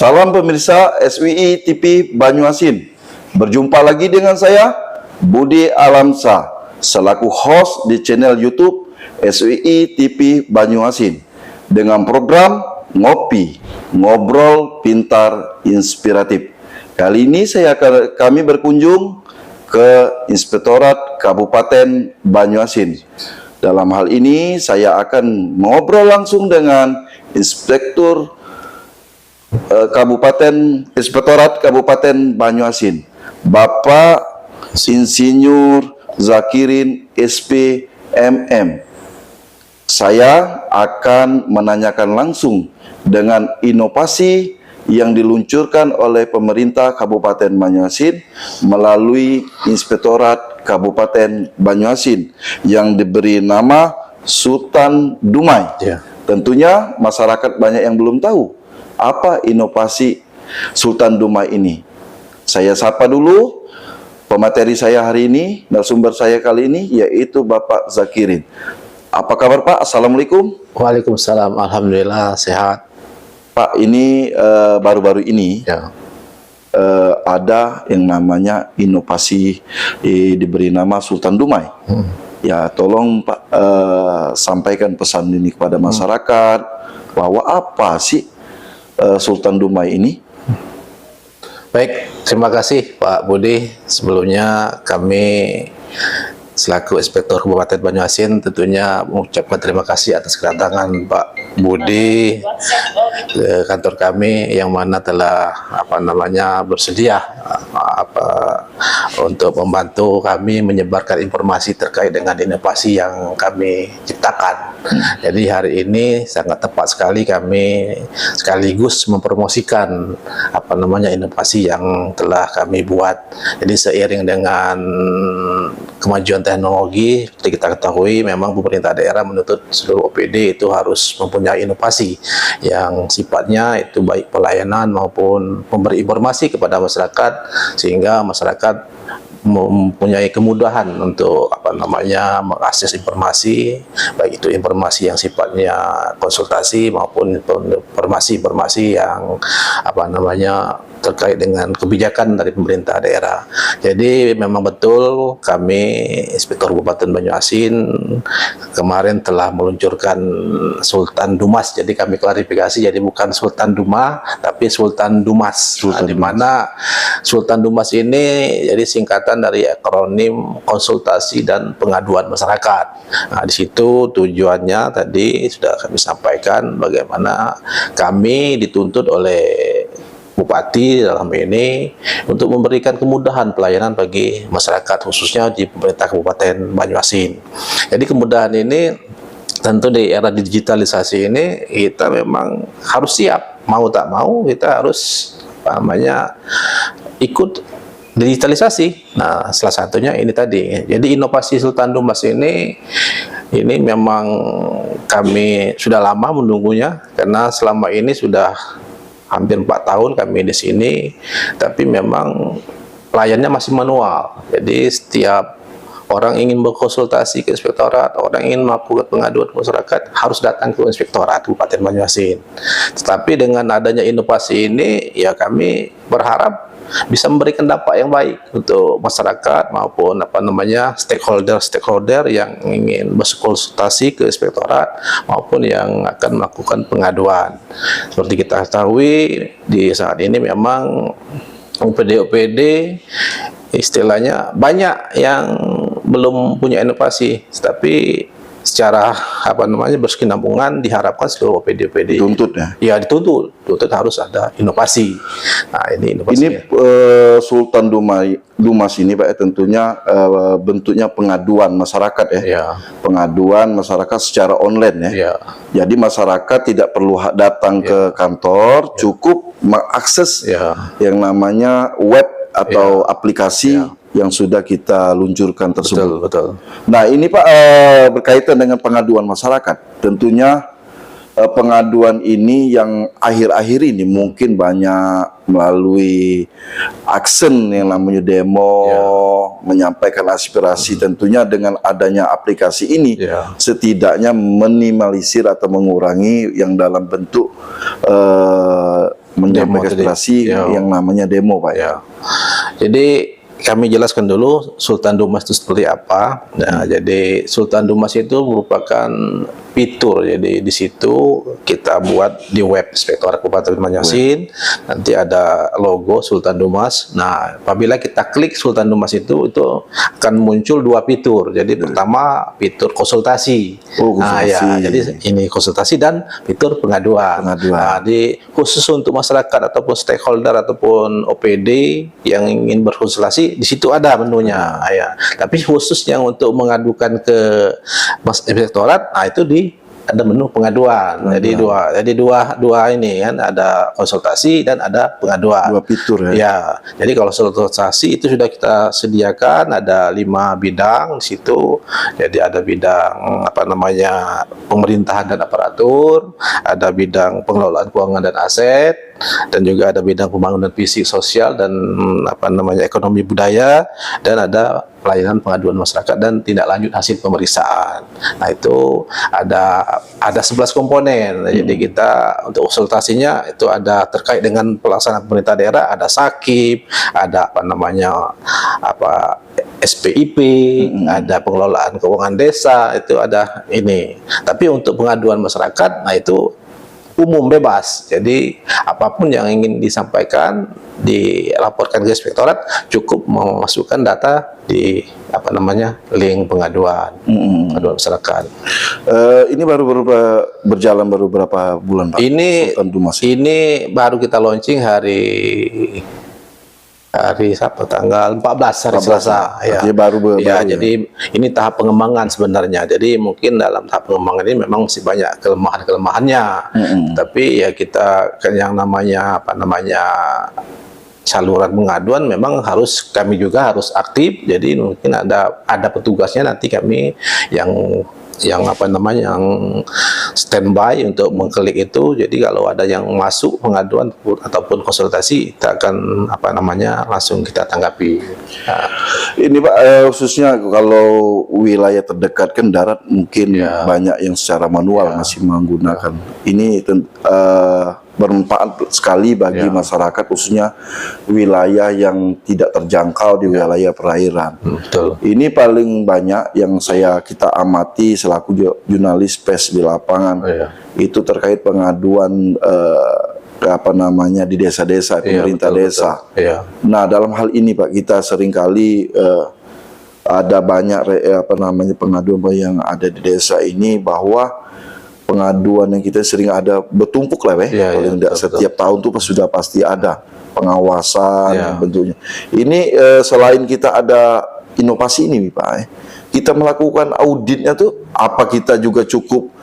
Salam pemirsa SWI TV Banyuasin. Berjumpa lagi dengan saya, Budi Alamsa, selaku host di channel YouTube SWI TV Banyuasin dengan program Ngopi, Ngobrol Pintar Inspiratif. Kali ini kami berkunjung ke Inspektorat Kabupaten Banyuasin. Dalam hal ini saya akan ngobrol langsung dengan Inspektorat Kabupaten Banyuasin, Bapak Insinyur Zakirin SPMM. Saya akan menanyakan langsung dengan inovasi yang diluncurkan oleh pemerintah Kabupaten Banyuasin melalui Inspektorat Kabupaten Banyuasin yang diberi nama Sultan Dumai. Tentunya masyarakat banyak yang belum tahu apa inovasi Sultan Dumai ini. Saya sapa dulu pemateri saya hari ini, narasumber saya kali ini, yaitu Bapak Zakirin. Apa kabar Pak? Assalamualaikum. Waalaikumsalam. Alhamdulillah sehat. Pak, ini baru-baru ini ada yang namanya inovasi diberi nama Sultan Dumai. Ya, tolong Pak sampaikan pesan ini kepada masyarakat bahwa apa sih Sultan Dumai ini? Baik, terima kasih Pak Budi. Sebelumnya kami selaku Inspektor Kabupaten Banyuasin tentunya mengucapkan terima kasih atas kedatangan Pak Budi ke kantor kami yang mana telah bersedia untuk membantu kami menyebarkan informasi terkait dengan inovasi yang kami ciptakan. Jadi hari ini sangat tepat sekali kami sekaligus mempromosikan inovasi yang telah kami buat. Jadi seiring dengan kemajuan teknologi, seperti kita ketahui memang pemerintah daerah menuntut seluruh OPD itu harus mempunyai inovasi yang sifatnya itu baik pelayanan maupun memberi informasi kepada masyarakat sehingga masyarakat mempunyai kemudahan untuk mengakses informasi, baik itu informasi yang sifatnya konsultasi maupun informasi yang terkait dengan kebijakan dari pemerintah daerah. Jadi memang betul kami Inspektor Kabupaten Banyuasin kemarin telah meluncurkan Sultan Dumas. Jadi kami klarifikasi, jadi bukan Sultan Duma tapi Sultan Dumas. Di mana Sultan Dumas ini jadi singkatan dari akronim konsultasi dan pengaduan masyarakat. Nah, di situ tujuannya tadi sudah kami sampaikan bagaimana kami dituntut oleh Bupati dalam ini untuk memberikan kemudahan pelayanan bagi masyarakat khususnya di pemerintah Kabupaten Banyuasin. Jadi kemudahan ini tentu di era digitalisasi ini kita memang harus siap, mau tak mau kita harus ikut digitalisasi. Nah, salah satunya ini tadi. Jadi inovasi Sultan Dumas ini memang kami sudah lama menunggunya karena selama ini sudah hampir 4 tahun kami di sini, tapi memang pelayannya masih manual. Jadi setiap orang ingin berkonsultasi ke inspektorat, orang ingin melakukan pengaduan ke masyarakat harus datang ke Inspektorat Kabupaten Banyuasin. Tetapi dengan adanya inovasi ini, ya kami berharap bisa memberikan dampak yang baik untuk masyarakat maupun stakeholder yang ingin berkonsultasi ke inspektorat maupun yang akan melakukan pengaduan. Seperti kita ketahui di saat ini memang OPD istilahnya banyak yang belum punya inovasi, tapi secara berkesinambungan diharapkan seluruh OPD Dituntut ya? Dituntut harus ada inovasi. Nah, ini inovasi. Ini Sultan Dumas ini Pak, tentunya bentuknya pengaduan masyarakat ya. Pengaduan masyarakat secara online ya. Jadi masyarakat tidak perlu datang ke kantor, cukup mengakses yang namanya web atau aplikasi yang sudah kita luncurkan tersebut. Betul. Nah, ini Pak berkaitan dengan pengaduan masyarakat. Tentunya pengaduan ini yang akhir-akhir ini mungkin banyak melalui aksen yang namanya demo, menyampaikan aspirasi. Tentunya dengan adanya aplikasi ini setidaknya minimalisir atau mengurangi yang dalam bentuk menyampaikan tadi. aspirasi yang namanya demo, Pak. Ya. Jadi kami jelaskan dulu Sultan Dumas itu seperti apa. Nah, jadi Sultan Dumas itu merupakan fitur. Jadi di situ kita buat di web Inspektorat Kabupaten Banjarmasin. Nanti ada logo Sultan Dumas. Nah, apabila kita klik Sultan Dumas itu akan muncul dua fitur. Jadi pertama fitur konsultasi. Nah, ya, jadi ini konsultasi dan fitur pengaduan. Nah, khusus untuk masyarakat ataupun stakeholder ataupun OPD yang ingin berkonsultasi, di situ ada menunya. Ya. Tapi khusus yang untuk mengadukan ke Mas Inspektorat, nah itu ada menu pengaduan. Jadi dua ini kan, ada konsultasi dan ada pengaduan. Dua fitur ya. Ya. Jadi kalau konsultasi itu sudah kita sediakan, ada 5 bidang di situ. Jadi ada bidang pemerintahan dan aparatur, ada bidang pengelolaan keuangan dan aset, dan juga ada bidang pembangunan fisik sosial dan ekonomi budaya, dan ada pelayanan pengaduan masyarakat dan tindak lanjut hasil pemeriksaan. Nah, itu ada 11 komponen. Jadi kita untuk konsultasinya itu ada terkait dengan pelaksanaan pemerintah daerah, ada SAKIP, ada SPIP, ada pengelolaan keuangan desa, itu ada ini. Tapi untuk pengaduan masyarakat, nah itu umum bebas. Jadi apapun yang ingin disampaikan, dilaporkan ke Inspektorat, cukup memasukkan data di link pengaduan masyarakat. Ini baru berjalan berapa bulan, Pak? Ini baru kita launching hari tanggal 14 hari Selasa. Ya. Baru jadi ini tahap pengembangan sebenarnya. Jadi mungkin dalam tahap pengembangan ini memang masih banyak kelemahannya. Tapi ya kita kan yang namanya saluran pengaduan memang kami juga harus aktif. Jadi mungkin ada petugasnya, nanti kami yang standby untuk mengklik itu. Jadi kalau ada yang masuk pengaduan ataupun konsultasi, kita akan langsung kita tanggapi. Nah. Ini Pak, khususnya kalau wilayah terdekat kan darat mungkin banyak yang secara manual masih menggunakan. Ini bermanfaat sekali bagi masyarakat, khususnya wilayah yang tidak terjangkau di wilayah perairan. Betul. Ini paling banyak yang kita amati selaku jurnalis pers di lapangan, itu terkait pengaduan di desa-desa, pemerintah desa. Nah, dalam hal ini Pak, kita seringkali ada banyak pengaduan yang ada di desa ini, bahwa pengaduan yang kita sering ada bertumpuk lah, paling tidak setiap tahun tuh sudah pasti ada pengawasan bentuknya. Ini selain kita ada inovasi ini Pak, kita melakukan auditnya tuh, apa kita juga cukup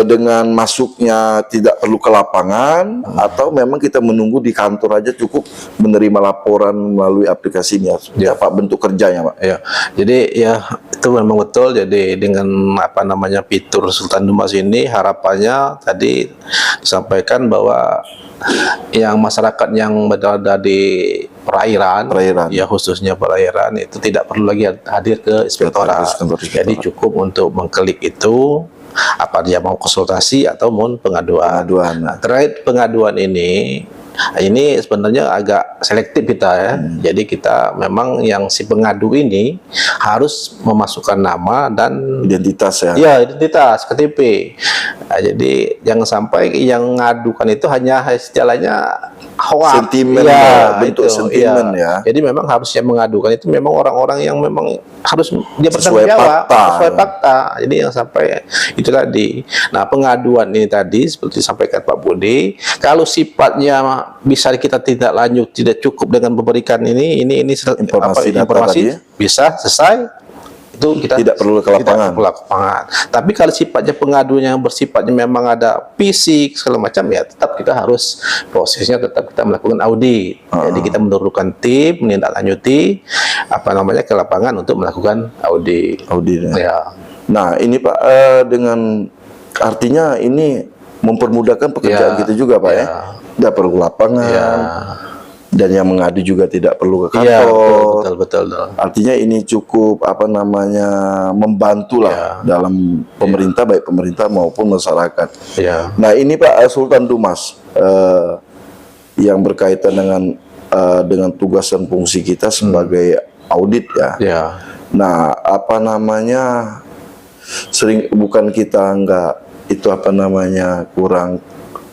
dengan masuknya tidak perlu ke lapangan, atau memang kita menunggu di kantor aja cukup menerima laporan melalui aplikasi ini? Apa bentuk kerjanya Pak? Jadi itu memang betul. Jadi dengan fitur Sultan Dumas ini, harapannya tadi disampaikan bahwa yang masyarakat yang berada di perairan, ya khususnya perairan, itu tidak perlu lagi hadir ke Inspektorat. Jadi cukup untuk mengklik itu, apa dia mau konsultasi atau mau pengaduan. Nah, terkait pengaduan ini sebenarnya agak selektif kita ya. Jadi kita memang yang si pengadu ini harus memasukkan nama dan identitas identitas KTP. Nah, jadi jangan sampai yang ngadukan itu hanya jalannya hoax, sentimen, bentuk sentimen ya. Jadi memang harusnya mengadukan itu memang orang-orang yang memang harus dia bertanggung sesuai jawab sesuai fakta. fakta. Jadi yang sampai itu tadi. Nah, pengaduan ini tadi seperti disampaikan Pak Budi, kalau sifatnya bisa kita tidak lanjut, tidak cukup dengan memberikan ini informasi bisa selesai, itu kita tidak perlu ke lapangan. Tapi kalau sifatnya pengaduan yang bersifatnya memang ada fisik segala macam, ya tetap kita harus prosesnya tetap kita melakukan audit. Jadi kita menurunkan tim menindaklanjuti ke lapangan untuk melakukan audit. Nah, ini Pak, dengan artinya ini mempermudahkan pekerjaan kita juga Pak ya. Tidak perlu lapangan. Dan yang mengadu juga tidak perlu ke kantor. Betul. Artinya ini cukup membantu lah dalam pemerintah, baik pemerintah maupun masyarakat. Nah, ini Pak Sultan Dumas, yang berkaitan dengan tugas dan fungsi kita sebagai audit ya. Ya. Nah, apa namanya, sering bukan kita nggak itu apa namanya kurang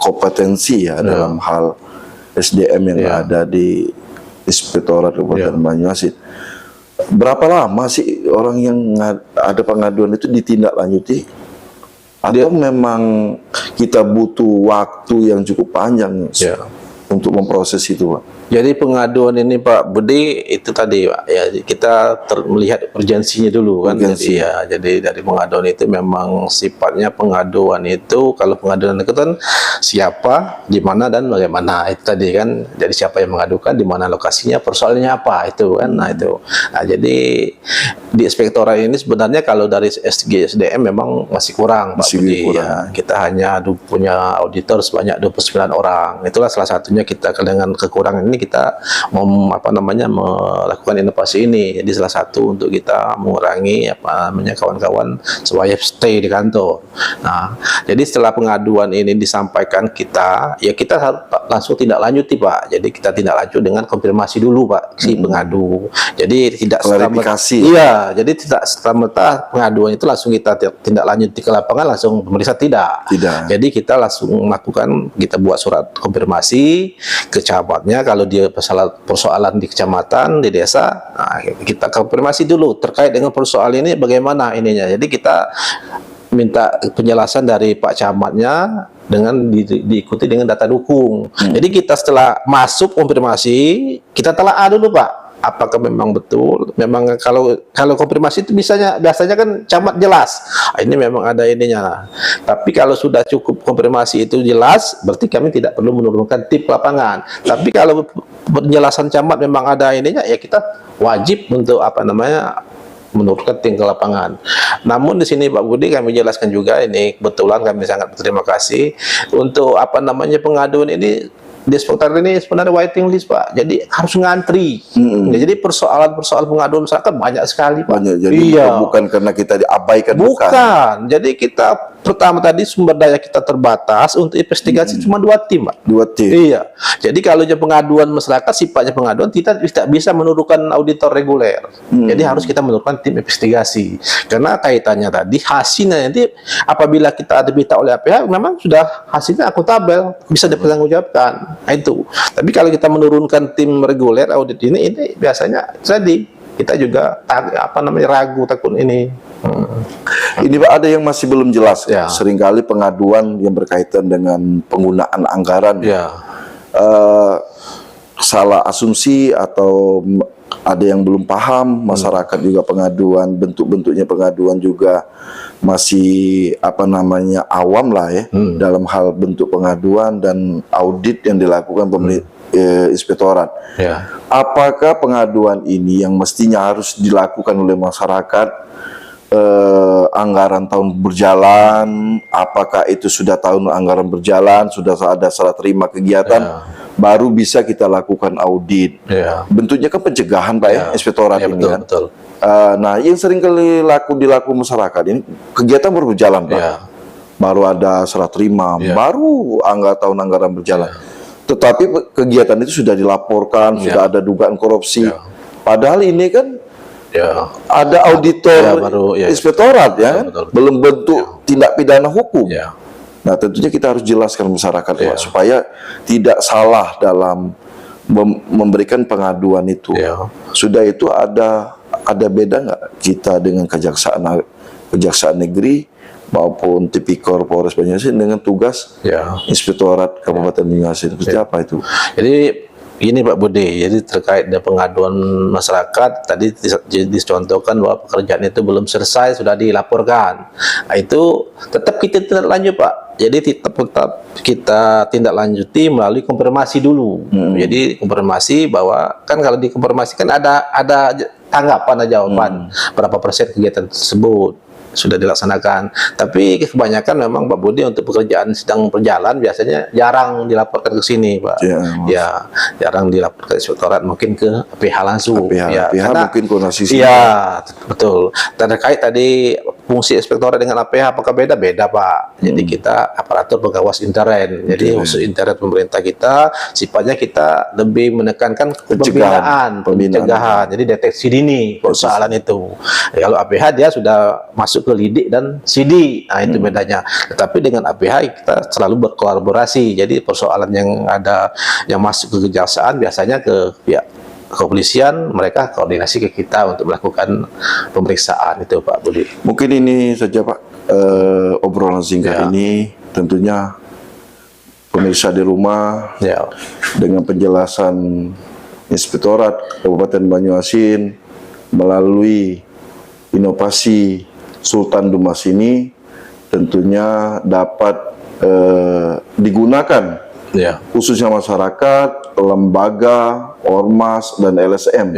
kompetensi ya dalam hal SDM yang ada di Inspektorat Kabupaten Banyuasin. Berapa lama sih orang yang ada pengaduan itu ditindaklanjuti? Atau memang kita butuh waktu yang cukup panjang untuk memproses itu, Pak? Jadi pengaduan ini Pak Budi itu tadi Pak, ya kita melihat urgensinya dulu kan. Jadi dari pengaduan itu memang sifatnya pengaduan itu, kalau pengaduan itu kan siapa, di mana dan bagaimana itu tadi kan. Jadi siapa yang mengadukan, di mana lokasinya, persoalannya apa itu kan. Nah itu. Nah jadi di inspektorat ini sebenarnya kalau dari SG SDM memang masih kurang Pak Budi. Ya, kita hanya punya auditor sebanyak 29 orang. Itulah salah satunya kita dengan kekurangan ini kita melakukan inovasi ini. Jadi salah satu untuk kita mengurangi kawan-kawan supaya stay di kantor. Nah, jadi setelah pengaduan ini disampaikan kita harus langsung tindak lanjuti Pak. Jadi kita tindak lanjut dengan konfirmasi dulu Pak si pengadu. Jadi tidak klarifikasi. Iya, jadi tidak serta-merta pengaduan itu langsung kita tindak lanjuti ke lapangan langsung pemeriksa tidak. Jadi kita langsung melakukan, kita buat surat konfirmasi ke camatnya kalau dia persoalan di kecamatan, di desa, nah, kita konfirmasi dulu terkait dengan persoalan ini bagaimana ininya. Jadi kita minta penjelasan dari Pak Camatnya dengan diikuti dengan data dukung. Jadi kita setelah masuk konfirmasi, kita telaah dulu Pak. Apakah memang betul? Memang kalau konfirmasi itu biasanya kan camat jelas. Ini memang ada ininya. Tapi kalau sudah cukup konfirmasi itu jelas, berarti kami tidak perlu menurunkan tim lapangan. Tapi kalau penjelasan camat memang ada ininya, ya kita wajib untuk menurunkan tim ke lapangan. Namun di sini Pak Budi kami jelaskan juga, ini kebetulan kami sangat berterima kasih untuk pengaduan ini. Di inspektorat ini sebenarnya waiting list Pak, jadi harus ngantri. Jadi persoalan pengaduan masyarakat banyak sekali Pak. Jadi bukan karena kita diabaikan, bukan. Jadi kita pertama tadi sumber daya kita terbatas, untuk investigasi cuma 2 tim Pak. 2 tim. Iya. Jadi kalau pengaduan masyarakat sifatnya pengaduan, kita tidak bisa menurunkan auditor reguler. Jadi harus kita menurunkan tim investigasi. Karena kaitannya tadi hasilnya nanti apabila kita diminta oleh APH memang sudah hasilnya akuntabel, bisa dipertanggungjawabkan. Nah, itu. Tapi kalau kita menurunkan tim reguler audit ini biasanya jadi kita juga ragu takut ini. Ini Pak, ada yang masih belum jelas. Seringkali pengaduan yang berkaitan dengan penggunaan anggaran. Salah asumsi atau ada yang belum paham, masyarakat juga pengaduan, bentuk-bentuknya pengaduan juga masih awam lah ya dalam hal bentuk pengaduan dan audit yang dilakukan inspektorat. Apakah pengaduan ini yang mestinya harus dilakukan oleh masyarakat anggaran tahun berjalan, apakah itu sudah tahun anggaran berjalan, sudah ada serah terima kegiatan, baru bisa kita lakukan audit. Bentuknya kan pencegahan Pak ya, inspektorat ini kan. Nah, yang sering kali dilakukan masyarakat ini kegiatan baru berjalan Pak. Baru ada serah terima, baru tahun anggaran berjalan. Tetapi kegiatan itu sudah dilaporkan, sudah ada dugaan korupsi. Padahal ini kan ada auditor inspektorat belum bentuk tindak pidana hukum. Nah, tentunya kita harus jelaskan masyarakat Pak, supaya tidak salah dalam memberikan pengaduan itu. Sudah itu ada beda nggak kita dengan kejaksaan negeri maupun Tipikor Polres Banyuasin dengan tugas Inspektorat Kabupaten Banyuasin? Seperti apa itu? Jadi ini Pak Budi, jadi terkait dengan pengaduan masyarakat tadi dicontohkan bahwa pekerjaan itu belum selesai, sudah dilaporkan. Nah, itu tetap kita tindak lanjut Pak. Jadi tetap kita tindak lanjuti melalui konfirmasi dulu. Jadi konfirmasi bahwa kan kalau dikonfirmasi kan ada tanggapan dan jawaban berapa persen kegiatan tersebut sudah dilaksanakan. Tapi kebanyakan memang Pak Budi untuk pekerjaan sedang berjalan biasanya jarang dilaporkan ke sini Pak. Jarang dilaporkan ke inspektorat, mungkin ke PH langsung. PH mungkin koordinasi. Betul. Terkait tadi fungsi inspektorat dengan APH apakah beda? Beda, Pak. Jadi kita aparatur pengawas intern. Jadi khusus intern pemerintah kita sifatnya kita lebih menekankan pencegahan. Jadi deteksi dini persoalan itu. Kalau APH dia sudah masuk ke lidik dan sidik. Nah, itu bedanya. Tetapi dengan APH kita selalu berkolaborasi. Jadi persoalan yang ada yang masuk ke kejaksaan biasanya ke pihak kepolisian, mereka koordinasi ke kita untuk melakukan pemeriksaan itu, Pak Budi. Mungkin ini saja, Pak, obrolan singkat ini. Tentunya pemirsa di rumah dengan penjelasan Inspektorat Kabupaten Banyuasin melalui inovasi Sultan Dumas ini tentunya dapat digunakan khususnya masyarakat, lembaga, ormas, dan LSM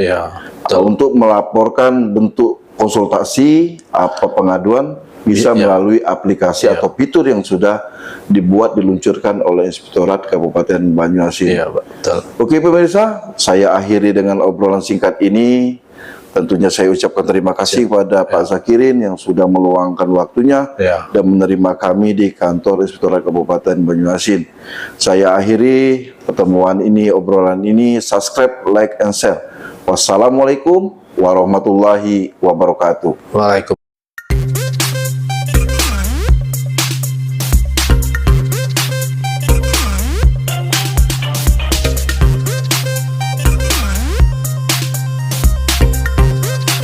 untuk melaporkan bentuk konsultasi apa pengaduan bisa melalui aplikasi atau fitur yang sudah dibuat diluncurkan oleh Inspektorat Kabupaten Banyuasin. Oke pemirsa, saya akhiri dengan obrolan singkat ini. Tentunya saya ucapkan terima kasih kepada Pak Zakirin yang sudah meluangkan waktunya dan menerima kami di kantor Inspektorat Kabupaten Banyuasin. Saya akhiri pertemuan ini, obrolan ini. Subscribe, like, and share. Wassalamualaikum warahmatullahi wabarakatuh. Waalaikumsalam.